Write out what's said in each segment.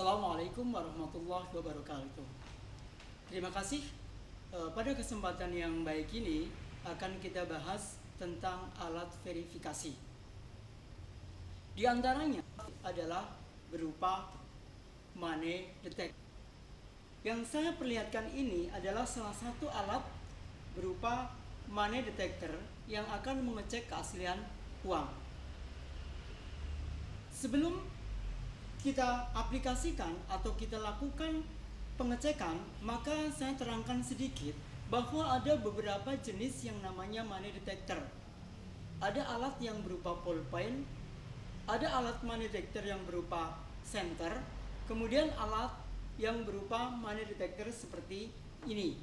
Assalamualaikum warahmatullahi wabarakatuh. Terima kasih. Pada kesempatan yang baik ini akan kita bahas tentang alat verifikasi. Di antaranya adalah berupa money detector. Yang saya perlihatkan ini adalah salah satu alat berupa money detector yang akan mengecek keaslian uang. Sebelum kita aplikasikan atau kita lakukan pengecekan, maka saya terangkan sedikit bahwa ada beberapa jenis yang namanya money detector. Ada alat yang berupa ballpoint, ada alat money detector yang berupa center, kemudian alat yang berupa money detector seperti ini.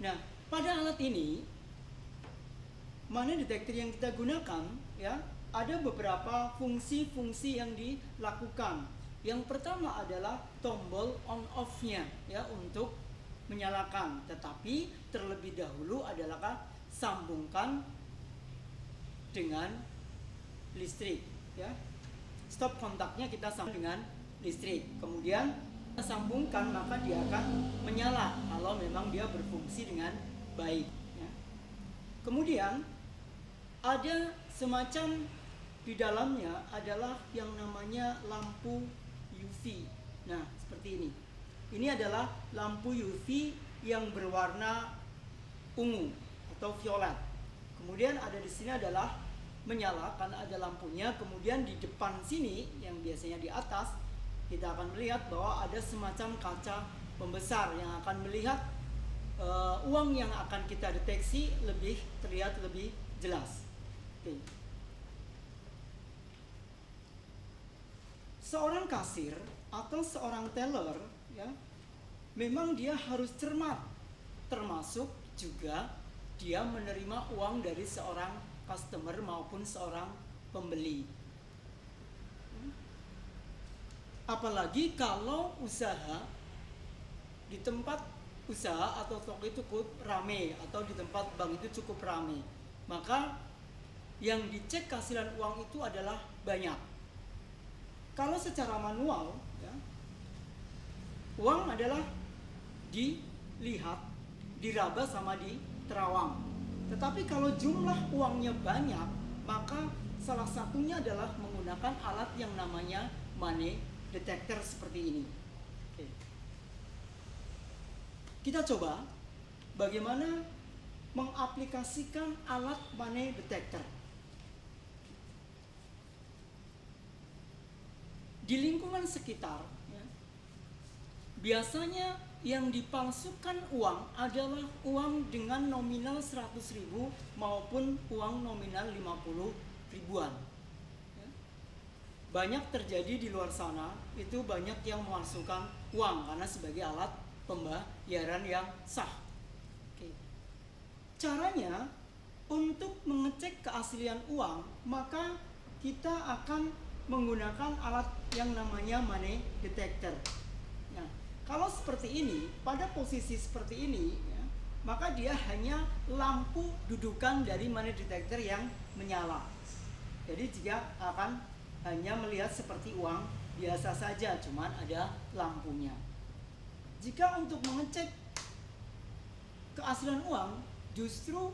Nah, pada alat ini money detector yang kita gunakan, ya, ada beberapa fungsi-fungsi yang dilakukan. Yang pertama adalah tombol on off-nya, ya, untuk menyalakan. Tetapi terlebih dahulu adalah sambungkan dengan listrik, ya. Stop kontaknya kita sambung dengan listrik. Kemudian kita sambungkan, maka dia akan menyala kalau memang dia berfungsi dengan baik, ya. Kemudian ada semacam di dalamnya adalah yang namanya lampu UV. Nah, seperti ini. Ini adalah lampu UV yang berwarna ungu atau violet. Kemudian ada di sini adalah menyala karena ada lampunya. Kemudian di depan sini yang biasanya di atas kita akan melihat bahwa ada semacam kaca pembesar yang akan melihat uang yang akan kita deteksi lebih terlihat lebih jelas. Oke. Seorang kasir atau seorang teller, ya, memang dia harus cermat, termasuk juga dia menerima uang dari seorang customer maupun seorang pembeli. Apalagi kalau usaha di tempat usaha atau toko itu cukup rame atau di tempat bank itu cukup rame, maka yang dicek keaslian uang itu adalah banyak. Kalau secara manual, ya, uang adalah dilihat, diraba sama diterawang. Tetapi kalau jumlah uangnya banyak, maka salah satunya adalah menggunakan alat yang namanya money detector seperti ini. Oke. Kita coba bagaimana mengaplikasikan alat money detector. Di lingkungan sekitar, ya, biasanya yang dipalsukan uang adalah uang dengan nominal 100.000 maupun uang nominal 50 ribuan. Ya. Banyak terjadi di luar sana, itu banyak yang memalsukan uang karena sebagai alat pembayaran yang sah. Oke. Caranya untuk mengecek keaslian uang, maka kita akan menggunakan alat yang namanya money detector. Nah, kalau seperti ini, pada posisi seperti ini, ya, maka dia hanya lampu dudukan dari money detector yang menyala. Jadi dia akan hanya melihat seperti uang biasa saja, cuman ada lampunya. Jika untuk mengecek keaslian uang, justru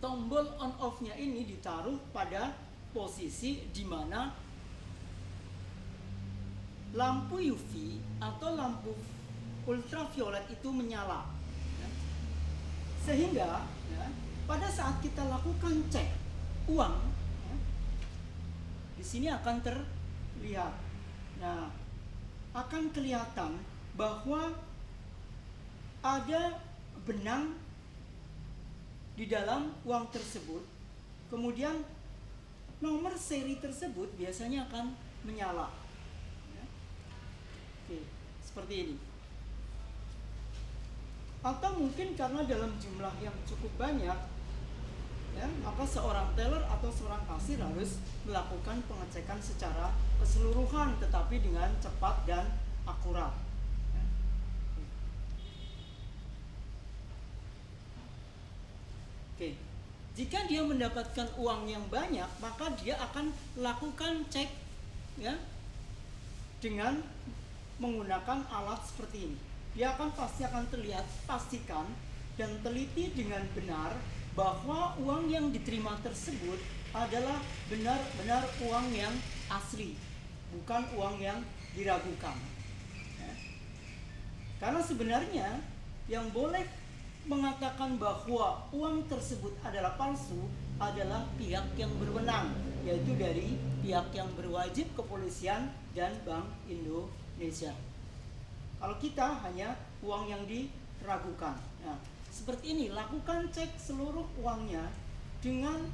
tombol on off-nya ini ditaruh pada posisi di mana lampu UV atau lampu ultraviolet itu menyala, ya. Sehingga, ya, pada saat kita lakukan cek uang, ya, di sini akan terlihat. Nah, akan kelihatan bahwa ada benang di dalam uang tersebut. Kemudian nomor seri tersebut biasanya akan menyala, ya. Oke, seperti ini. Atau mungkin karena dalam jumlah yang cukup banyak, ya, maka seorang teller atau seorang kasir harus melakukan pengecekan secara keseluruhan, tetapi dengan cepat dan akurat. Ya. Oke. Jika dia mendapatkan uang yang banyak, maka dia akan lakukan cek ya dengan menggunakan alat seperti ini. Dia pasti akan terlihat, pastikan dan teliti dengan benar bahwa uang yang diterima tersebut adalah benar-benar uang yang asli, bukan uang yang diragukan. Ya. Karena sebenarnya yang boleh mengatakan bahwa uang tersebut adalah palsu adalah pihak yang berwenang, yaitu dari pihak yang berwajib, kepolisian dan Bank Indonesia. Kalau kita hanya uang yang diragukan. Nah, seperti ini, lakukan cek seluruh uangnya dengan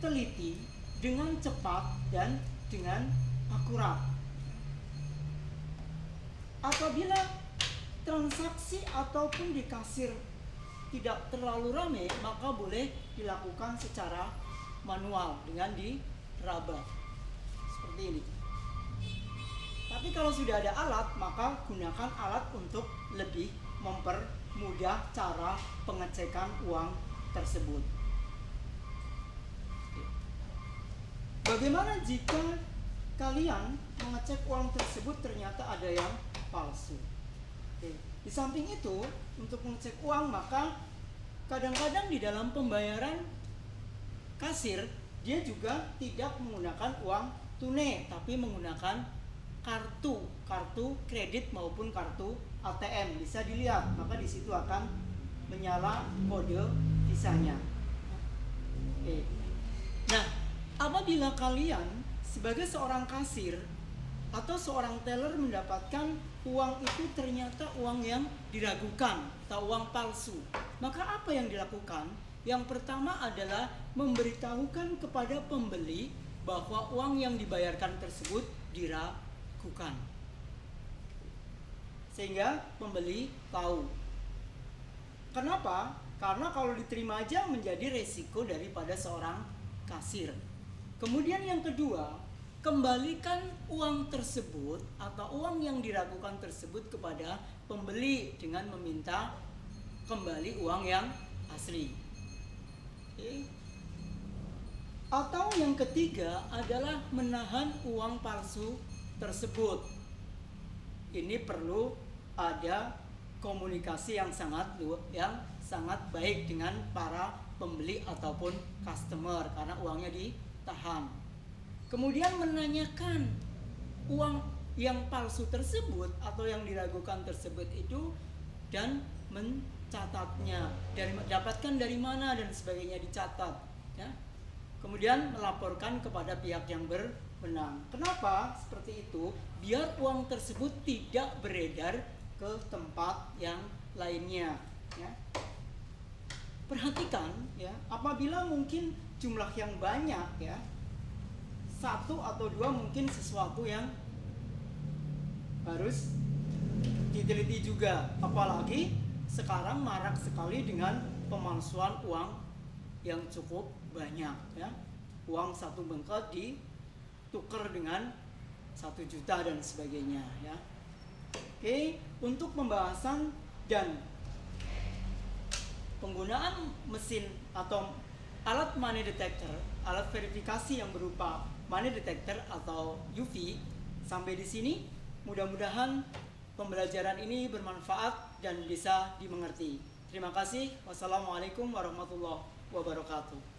teliti, dengan cepat dan dengan akurat. Apabila transaksi ataupun di kasir tidak terlalu ramai, maka boleh dilakukan secara manual dengan diraba seperti ini. Tapi kalau sudah ada alat, maka gunakan alat untuk lebih mempermudah cara pengecekan uang tersebut. Bagaimana jika kalian mengecek uang tersebut ternyata ada yang palsu? Di samping itu, untuk mengecek uang, maka kadang-kadang di dalam pembayaran kasir dia juga tidak menggunakan uang tunai, tapi menggunakan kartu kredit maupun kartu ATM. Bisa dilihat, maka di situ akan menyala kode visanya. Nah, apabila kalian sebagai seorang kasir atau seorang teller mendapatkan uang itu ternyata uang yang diragukan atau uang palsu, maka apa yang dilakukan? Yang pertama adalah memberitahukan kepada pembeli bahwa uang yang dibayarkan tersebut diragukan, sehingga pembeli tahu. Kenapa? Karena kalau diterima aja menjadi resiko daripada seorang kasir. Kemudian yang kedua, kembalikan uang tersebut atau uang yang diragukan tersebut kepada pembeli dengan meminta kembali uang yang asli. Atau yang ketiga adalah menahan uang palsu tersebut. Ini perlu ada komunikasi yang sangat baik dengan para pembeli ataupun customer karena uangnya ditahan. Kemudian menanyakan uang yang palsu tersebut atau yang diragukan tersebut itu dan mencatatnya, dapatkan dari mana dan sebagainya, dicatat, ya. Kemudian melaporkan kepada pihak yang berwenang. Kenapa seperti itu? Biar uang tersebut tidak beredar ke tempat yang lainnya, ya. Perhatikan, ya, apabila mungkin jumlah yang banyak, ya, satu atau dua mungkin sesuatu yang harus diteliti juga. Apalagi sekarang marak sekali dengan pemalsuan uang yang cukup banyak, ya. Uang satu bengkel ditukar dengan 1 juta dan sebagainya, ya. Oke, untuk pembahasan dan penggunaan mesin atau alat money detector, alat verifikasi yang berupa money detector atau UV, sampai di sini. Mudah-mudahan pembelajaran ini bermanfaat dan bisa dimengerti. Terima kasih. Wassalamualaikum warahmatullahi wabarakatuh.